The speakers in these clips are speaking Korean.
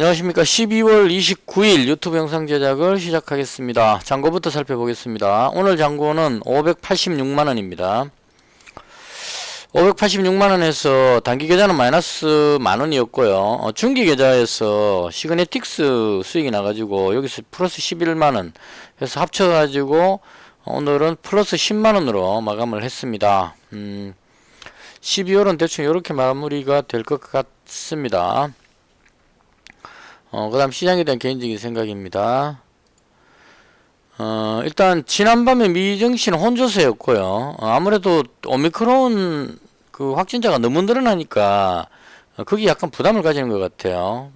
안녕하십니까. 12월 29일 유튜브 영상 제작을 시작하겠습니다. 잔고부터 살펴보겠습니다. 오늘 잔고는 586만원입니다. 586만원에서 단기 계좌는 마이너스 만원이었고요. 중기 계좌에서 시그네틱스 수익이 나가지고 여기서 플러스 11만원 해서 합쳐가지고 오늘은 플러스 10만원으로 마감을 했습니다. 12월은 대충 이렇게 마무리가 될 것 같습니다. 그 다음 시장에 대한 개인적인 생각입니다. 일단 지난밤에 미증시는 혼조세였고요. 아무래도 오미크론 그 확진자가 너무 늘어나니까 그게 약간 부담을 가지는 것 같아요.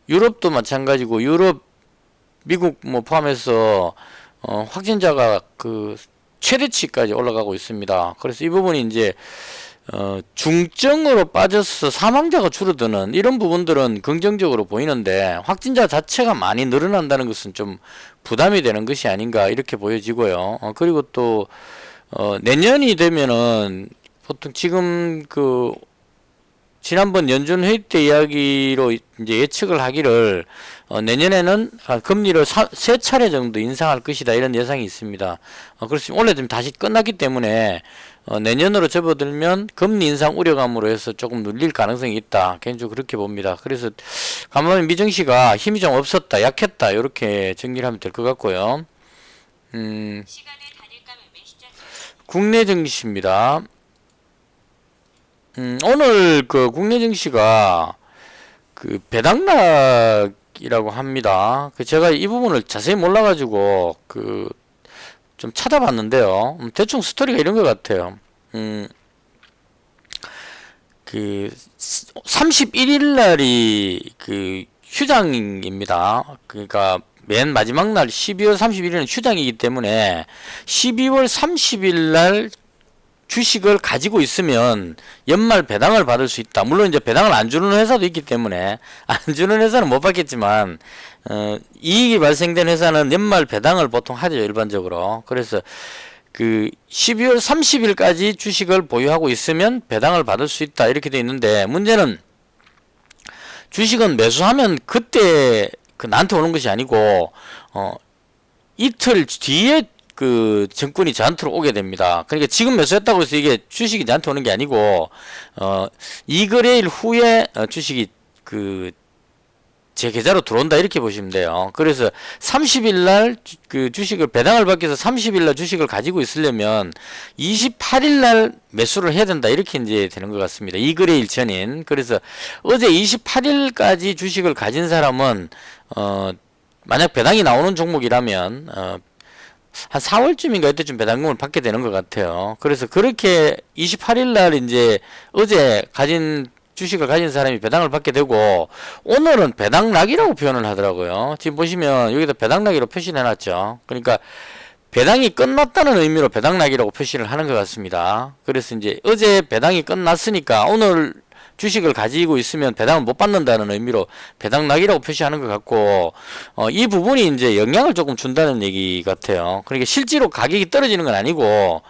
유럽도 마찬가지고 유럽, 미국 뭐 포함해서 확진자가 그 최대치까지 올라가고 있습니다. 그래서 이 부분이 이제 중증으로 빠져서 사망자가 줄어드는 이런 부분들은 긍정적으로 보이는데 확진자 자체가 많이 늘어난다는 것은 좀 부담이 되는 것이 아닌가 이렇게 보여지고요. 그리고 또 내년이 되면은 보통 지금 그 지난번 연준 회의 때 이야기로 이제 예측을 하기를 내년에는 금리를 세 차례 정도 인상할 것이다 이런 예상이 있습니다. 그래서 원래 좀 다시 끝났기 때문에 내년으로 접어들면 금리 인상 우려감으로 해서 조금 눌릴 가능성이 있다. 개인적으로 그렇게 봅니다. 그래서 간밤에 미증시가 힘이 좀 없었다, 약했다 이렇게 정리를 하면 될 것 같고요. 국내 증시입니다. 오늘 그 국내 증시가 그 배당락이라고 합니다. 제가 이 부분을 자세히 몰라가지고 그 좀 찾아봤는데요. 대충 스토리가 이런 것 같아요. 그 31일 날이 그 휴장입니다. 그러니까 맨 마지막 날 12월 31일은 휴장이기 때문에 12월 30일 날 주식을 가지고 있으면 연말 배당을 받을 수 있다. 물론 이제 배당을 안 주는 회사도 있기 때문에 안 주는 회사는 못 받겠지만 이익이 발생된 회사는 연말 배당을 보통 하죠, 일반적으로. 그래서 그 12월 30일까지 주식을 보유하고 있으면 배당을 받을 수 있다 이렇게 되어 있는데, 문제는 주식은 매수하면 그때 그 나한테 오는 것이 아니고 이틀 뒤에 그 증권이 저한테로 오게 됩니다. 그러니까 지금 매수했다고 해서 이게 주식이 저한테 오는 게 아니고 이 거래일 후에 주식이 그 제 계좌로 들어온다 이렇게 보시면 돼요. 그래서 30일 날 그 주식을 배당을 받기 위해서 30일 날 주식을 가지고 있으려면 28일 날 매수를 해야 된다 이렇게 이제 되는 것 같습니다. 이 거래일 전인. 그래서 어제 28일까지 주식을 가진 사람은 만약 배당이 나오는 종목이라면 한 4월쯤인가 이때쯤 배당금을 받게 되는 것 같아요. 그래서 그렇게 28일 날 이제 어제 주식을 가진 사람이 배당을 받게 되고, 오늘은 배당락이라고 표현을 하더라고요. 지금 보시면 여기다 배당락이라고 표시를 해놨죠. 그러니까 배당이 끝났다는 의미로 배당락이라고 표시를 하는 것 같습니다. 그래서 이제 어제 배당이 끝났으니까 오늘 주식을 가지고 있으면 배당을 못 받는다는 의미로 배당락이라고 표시하는 것 같고, 이 부분이 이제 영향을 조금 준다는 얘기 같아요. 그러니까 실제로 가격이 떨어지는 건 아니고,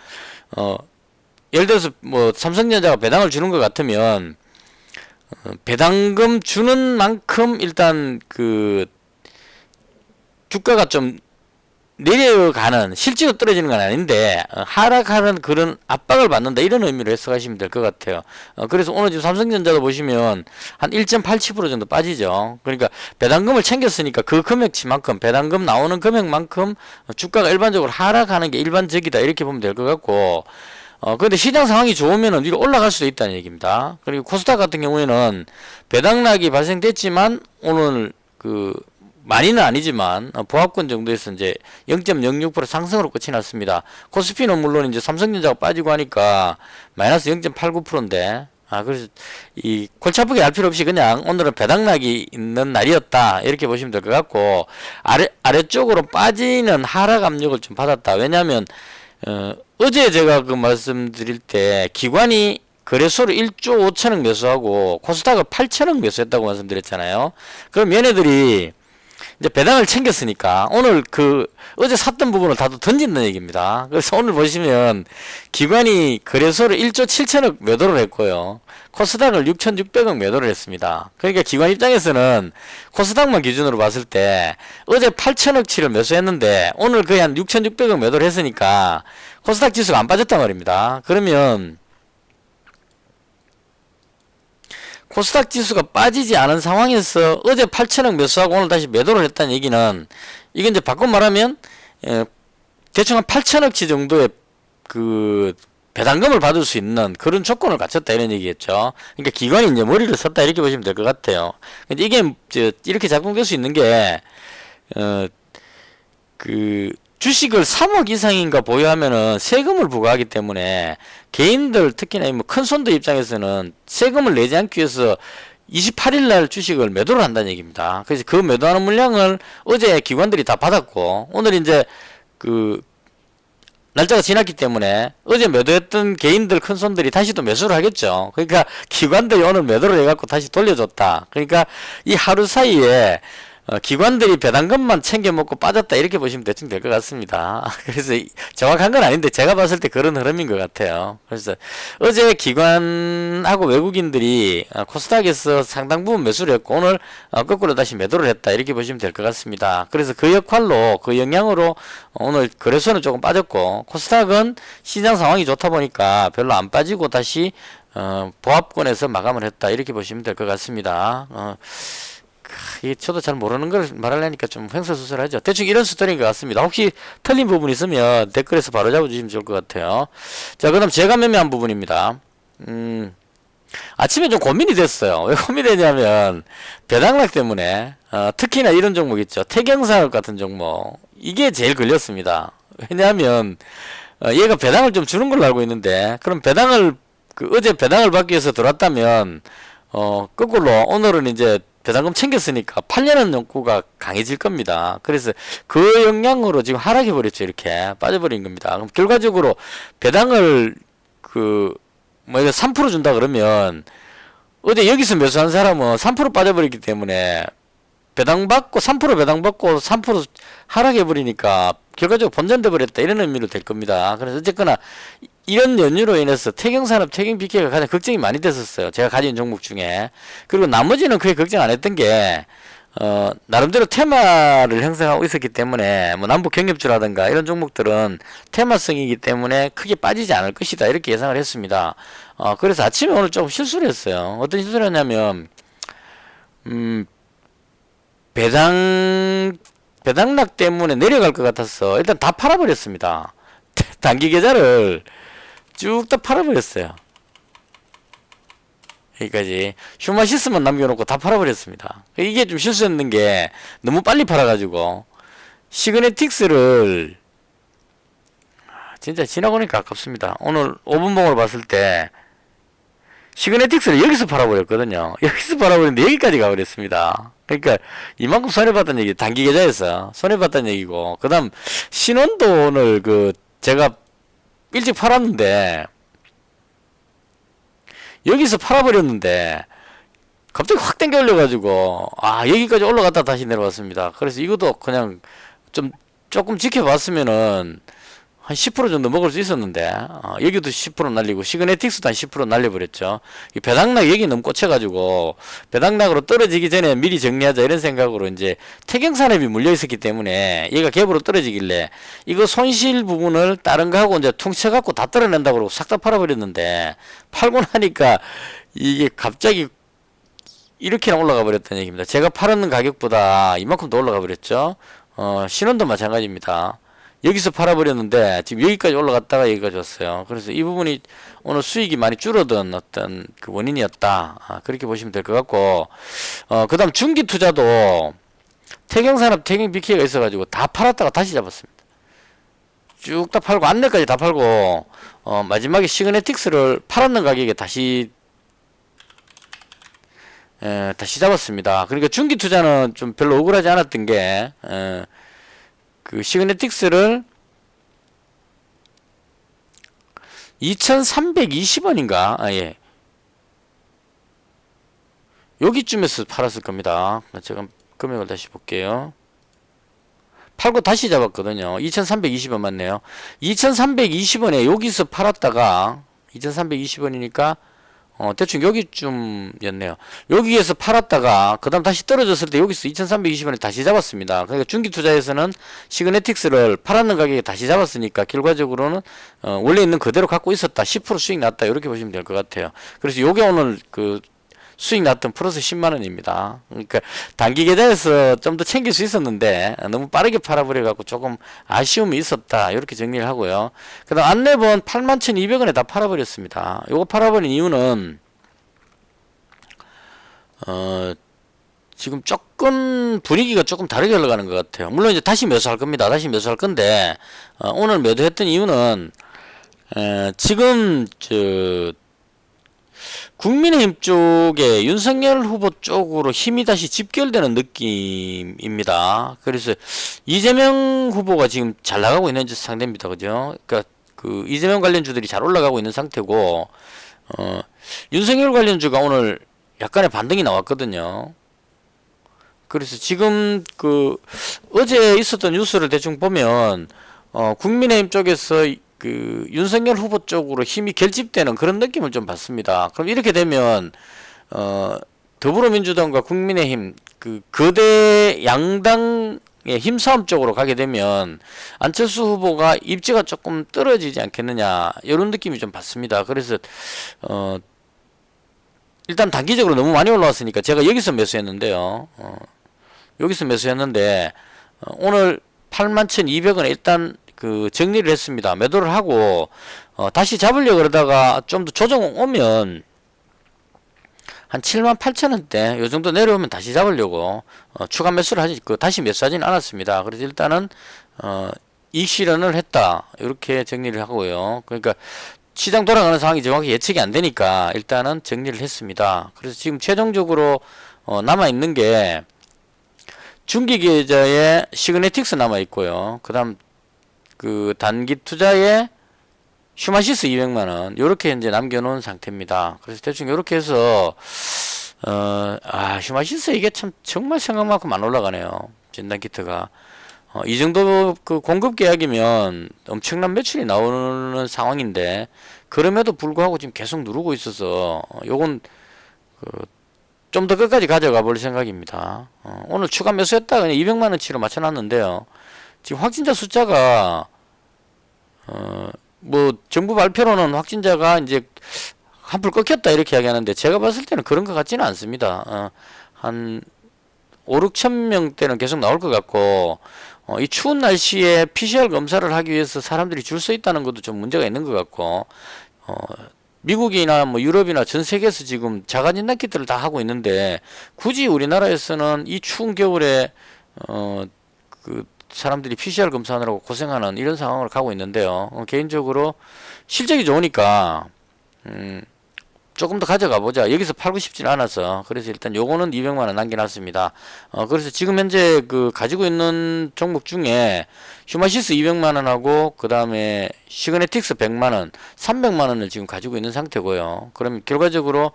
예를 들어서 뭐 삼성전자가 배당을 주는 것 같으면 배당금 주는 만큼 일단 그 주가가 좀 내려가는, 실제로 떨어지는 건 아닌데 하락하는 그런 압박을 받는다 이런 의미로 해석하시면 될 것 같아요. 그래서 오늘 지금 삼성전자도 보시면 한 1.87% 정도 빠지죠. 그러니까 배당금을 챙겼으니까 그 금액치만큼, 배당금 나오는 금액만큼 주가가 일반적으로 하락하는 게 일반적이다 이렇게 보면 될 것 같고, 근데 시장 상황이 좋으면은 위로 올라갈 수도 있다는 얘기입니다. 그리고 코스닥 같은 경우에는 배당락이 발생됐지만 오늘 그 많이는 아니지만 보합권 정도에서 이제 0.06% 상승으로 끝이 났습니다. 코스피는 물론 이제 삼성전자가 빠지고 하니까 마이너스 0.89%인데 그래서 이 골치 아프게 할 필요 없이 그냥 오늘은 배당락이 있는 날이었다 이렇게 보시면 될 것 같고, 아래쪽으로 빠지는 하락 압력을 좀 받았다. 왜냐하면 어제 제가 그 말씀드릴 때 기관이 거래소를 1조 5천억 매수하고 코스닥을 8천억 매수했다고 말씀드렸잖아요. 그럼 얘네들이 이제 배당을 챙겼으니까 오늘 어제 샀던 부분을 다 또 던진다는 얘기입니다. 그래서 오늘 보시면 기관이 거래소를 1조 7천억 매도를 했고요. 코스닥을 6,600억 매도를 했습니다. 그러니까 기관 입장에서는 코스닥만 기준으로 봤을 때 어제 8천억치를 매수했는데 오늘 거의 한 6,600억 매도를 했으니까 코스닥 지수가 안 빠졌단 말입니다. 그러면 코스닥 지수가 빠지지 않은 상황에서 어제 8천억 매수하고 오늘 다시 매도를 했다는 얘기는, 이게 이제 바꿔 말하면 대충 한 8천억치 정도의 그 배당금을 받을 수 있는 그런 조건을 갖췄다 이런 얘기겠죠. 그러니까 기관이 이제 머리를 썼다 이렇게 보시면 될 것 같아요. 근데 이게 이렇게 작동될 수 있는 게 주식을 3억 이상인가 보유하면은 세금을 부과하기 때문에 개인들, 특히나 뭐 큰 손들 입장에서는 세금을 내지 않기 위해서 28일 날 주식을 매도를 한다는 얘기입니다. 그래서 그 매도하는 물량을 어제 기관들이 다 받았고, 오늘 이제 날짜가 지났기 때문에 어제 매도했던 개인들, 큰 손들이 다시 또 매수를 하겠죠. 그러니까 기관들이 오늘 매도를 해갖고 다시 돌려줬다. 그러니까 이 하루 사이에 기관들이 배당금만 챙겨 먹고 빠졌다 이렇게 보시면 대충 될 것 같습니다. 그래서 정확한 건 아닌데 제가 봤을 때 그런 흐름인 것 같아요. 그래서 어제 기관하고 외국인들이 코스닥에서 상당 부분 매수를 했고 오늘 거꾸로 다시 매도를 했다 이렇게 보시면 될 것 같습니다. 그래서 그 역할로, 그 영향으로 오늘 거래소는 조금 빠졌고 코스닥은 시장 상황이 좋다 보니까 별로 안 빠지고 다시 보합권에서 마감을 했다 이렇게 보시면 될 것 같습니다. 저도 잘 모르는 걸 말하려니까 좀 횡설수설하죠. 대충 이런 스토리인 것 같습니다. 혹시 틀린 부분 있으면 댓글에서 바로 잡아주시면 좋을 것 같아요. 자, 그 다음 제가 매매한 부분입니다. 아침에 좀 고민이 됐어요. 왜 고민이 되냐면 배당락 때문에 특히나 이런 종목 있죠. 태경산업 같은 종목, 이게 제일 걸렸습니다. 왜냐하면 얘가 배당을 좀 주는 걸로 알고 있는데, 그럼 배당을 어제 배당을 받기 위해서 들어왔다면 거꾸로 오늘은 이제 배당금 챙겼으니까 팔려는 욕구가 강해질 겁니다. 그래서 그 영향으로 지금 하락해 버렸죠. 이렇게 빠져버린 겁니다. 그럼 결과적으로 배당을 이거 3% 준다 그러면 어제 여기서 매수한 사람은 3% 빠져버렸기 때문에 배당받고 3% 배당받고 3% 하락해 버리니까 결과적으로 본전돼 버렸다 이런 의미로 될 겁니다. 그래서 어쨌거나 이런 연유로 인해서 태경산업, 태경BK가 가장 걱정이 많이 됐었어요. 제가 가진 종목 중에. 그리고 나머지는 크게 걱정 안 했던 게 나름대로 테마를 형성하고 있었기 때문에 뭐 남북경협주라든가 이런 종목들은 테마성이기 때문에 크게 빠지지 않을 것이다 이렇게 예상을 했습니다. 그래서 아침에 오늘 조금 실수를 했어요. 어떤 실수를 했냐면 배당락 때문에 내려갈 것 같아서 일단 다 팔아버렸습니다. 단기 계좌를 쭉 다 팔아버렸어요. 여기까지 슈마시스만 남겨놓고 다 팔아버렸습니다. 이게 좀 실수했는 게 너무 빨리 팔아가지고 시그네틱스를 진짜 지나고니까 아깝습니다. 오늘 5분봉으로 봤을 때 시그네틱스를 여기서 팔아버렸거든요. 여기서 팔아버렸는데 여기까지 가버렸습니다. 그러니까 이만큼 손해봤다는 얘기, 단기 계좌에서 손해봤다는 얘기고, 그 다음 신원도 오늘 제가 일찍 팔았는데 여기서 팔아버렸는데 갑자기 확 당겨 올려가지고 여기까지 올라갔다 다시 내려왔습니다. 그래서 이것도 그냥 조금 지켜봤으면은 한 10% 정도 먹을 수 있었는데 여기도 10% 날리고 시그네틱스도 한 10% 날려버렸죠. 이 배당락 여기 너무 꽂혀가지고 배당락으로 떨어지기 전에 미리 정리하자 이런 생각으로 이제 태경산업이 물려있었기 때문에 얘가 갭으로 떨어지길래 이거 손실 부분을 다른 거하고 이제 퉁쳐갖고 다 떨어낸다고 그러고 싹 다 팔아버렸는데, 팔고 나니까 이게 갑자기 이렇게나 올라가 버렸다는 얘기입니다. 제가 팔았는 가격보다 이만큼 더 올라가 버렸죠. 신원도 마찬가지입니다. 여기서 팔아버렸는데 지금 여기까지 올라갔다가 여기까지 왔어요. 그래서 이 부분이 오늘 수익이 많이 줄어든 어떤 그 원인이었다. 그렇게 보시면 될 것 같고, 그 다음 중기 투자도 태경산업, 태경BK가 있어가지고 다 팔았다가 다시 잡았습니다. 쭉 다 팔고 안내까지 다 팔고 마지막에 시그네틱스를 팔았는 가격에 다시 잡았습니다. 그러니까 중기 투자는 좀 별로 억울하지 않았던 게 시그네틱스를 2320원인가 예, 여기쯤에서 팔았을 겁니다. 제가 금액을 다시 볼게요. 팔고 다시 잡았거든요. 2320원 맞네요. 2320원에 여기서 팔았다가 2320원이니까 대충 여기쯤이었네요. 여기에서 팔았다가 그 다음 다시 떨어졌을 때 여기서 2320원에 다시 잡았습니다. 그러니까 중기 투자에서는 시그네틱스를 팔았는 가격에 다시 잡았으니까 결과적으로는 원래 있는 그대로 갖고 있었다. 10% 수익 났다. 이렇게 보시면 될 것 같아요. 그래서 요게 오늘 그 수익 났던 플러스 10만원입니다. 그러니까 단기 계좌에서 좀 더 챙길 수 있었는데 너무 빠르게 팔아버려 갖고 조금 아쉬움이 있었다. 이렇게 정리를 하고요. 그 다음 안내번 81,200원에 다 팔아버렸습니다. 요거 팔아버린 이유는 지금 조금 분위기가 조금 다르게 흘러가는 것 같아요. 물론 이제 다시 매수할 겁니다. 다시 매수할 건데 오늘 매도했던 이유는 지금 국민의힘 쪽에 윤석열 후보 쪽으로 힘이 다시 집결되는 느낌입니다. 그래서 이재명 후보가 지금 잘 나가고 있는 상태입니다. 그죠? 그러니까 그 이재명 관련주들이 잘 올라가고 있는 상태고, 윤석열 관련주가 오늘 약간의 반등이 나왔거든요. 그래서 지금 그 어제 있었던 뉴스를 대충 보면 국민의힘 쪽에서 그 윤석열 후보 쪽으로 힘이 결집되는 그런 느낌을 좀 받습니다. 그럼 이렇게 되면 더불어민주당과 국민의힘 그 거대 양당의 힘싸움 쪽으로 가게 되면 안철수 후보가 입지가 조금 떨어지지 않겠느냐 이런 느낌이 좀 받습니다. 그래서 일단 단기적으로 너무 많이 올라왔으니까 제가 여기서 매수했는데요. 여기서 매수했는데 오늘 81,200원에 일단 그 정리를 했습니다. 매도를 하고 다시 잡으려고 그러다가 좀 더 조정 오면 한 78,000원대 요 정도 내려오면 다시 잡으려고 추가 매수를 하지 다시 매수하지는 않았습니다. 그래서 일단은 이익 실현을 했다 이렇게 정리를 하고요. 그러니까 시장 돌아가는 상황이 정확히 예측이 안 되니까 일단은 정리를 했습니다. 그래서 지금 최종적으로 남아 있는 게 중기 계좌에 시그네틱스 남아 있고요. 그다음 그 단기 투자에 슈마시스 200만원 요렇게 이제 남겨놓은 상태입니다. 그래서 대충 요렇게 해서 슈마시스 이게 참 정말 생각만큼 안 올라가네요. 진단키트가 이 정도 그 공급 계약이면 엄청난 매출이 나오는 상황인데 그럼에도 불구하고 지금 계속 누르고 있어서 요건 좀 더 끝까지 가져가 볼 생각입니다. 오늘 추가 매수했다 그냥 200만원치로 맞춰놨는데요. 지금 확진자 숫자가 뭐 정부 발표로는 확진자가 이제 한풀 꺾였다 이렇게 이야기하는데 제가 봤을 때는 그런 것 같지는 않습니다. 한 5, 6천 명대는 계속 나올 것 같고 이 추운 날씨에 PCR 검사를 하기 위해서 사람들이 줄 서 있다는 것도 좀 문제가 있는 것 같고 미국이나 뭐 유럽이나 전 세계에서 지금 자가진단 키트를 다 하고 있는데 굳이 우리나라에서는 이 추운 겨울에 그 사람들이 PCR 검사하느라고 고생하는 이런 상황을 가고 있는데요. 개인적으로 실적이 좋으니까 조금 더 가져가 보자. 여기서 팔고 싶지는 않아서 그래서 일단 요거는 200만원 남겨놨습니다. 그래서 지금 현재 그 가지고 있는 종목 중에 휴마시스 200만원하고 그 다음에 시그네틱스 100만원 300만원을 지금 가지고 있는 상태고요. 그러면 결과적으로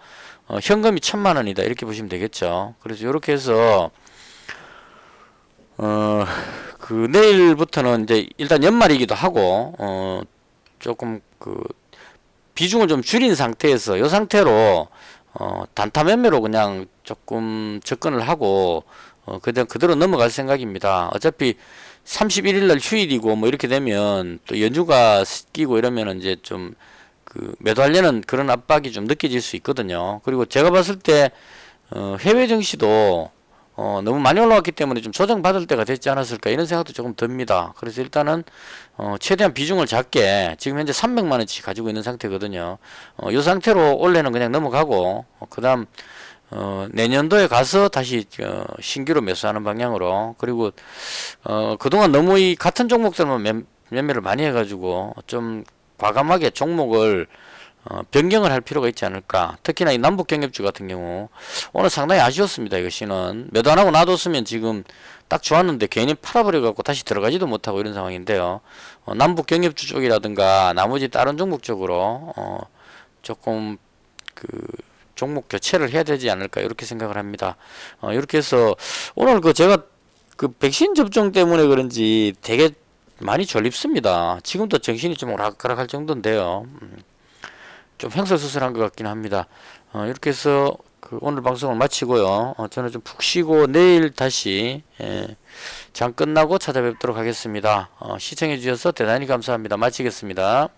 현금이 1000만원이다 이렇게 보시면 되겠죠. 그래서 이렇게 해서 그 내일부터는 이제 일단 연말이기도 하고 조금 그 비중을 좀 줄인 상태에서 이 상태로 단타 매매로 그냥 조금 접근을 하고 그냥 그대로 넘어갈 생각입니다. 어차피 31일날 휴일이고 뭐 이렇게 되면 또 연휴가 끼고 이러면 이제 좀 그 매도하려는 그런 압박이 좀 느껴질 수 있거든요. 그리고 제가 봤을 때 해외 증시도 너무 많이 올라왔기 때문에 좀 조정받을 때가 됐지 않았을까 이런 생각도 조금 듭니다. 그래서 일단은 최대한 비중을 작게 지금 현재 300만원치 가지고 있는 상태거든요. 이 상태로 올해는 그냥 넘어가고 그 다음 내년도에 가서 다시 신규로 매수하는 방향으로 그리고 그동안 너무 이 같은 종목들만 매매를 많이 해가지고 좀 과감하게 종목을 변경을 할 필요가 있지 않을까. 특히나 이 남북경협주 같은 경우 오늘 상당히 아쉬웠습니다. 이것이는 매도 안 하고 놔뒀으면 지금 딱 좋았는데 괜히 팔아버려 갖고 다시 들어가지도 못하고 이런 상황인데요. 남북경협주 쪽이라든가 나머지 다른 종목 쪽으로 조금 그 종목 교체를 해야 되지 않을까 이렇게 생각을 합니다. 이렇게 해서 오늘 그 제가 그 백신 접종 때문에 그런지 되게 많이 졸립습니다. 지금도 정신이 좀 오락가락할 정도인데요. 좀 횡설수설한 것 같긴 합니다. 이렇게 해서 그 오늘 방송을 마치고요. 저는 좀 푹 쉬고 내일 다시 장 끝나고 찾아뵙도록 하겠습니다. 시청해 주셔서 대단히 감사합니다. 마치겠습니다.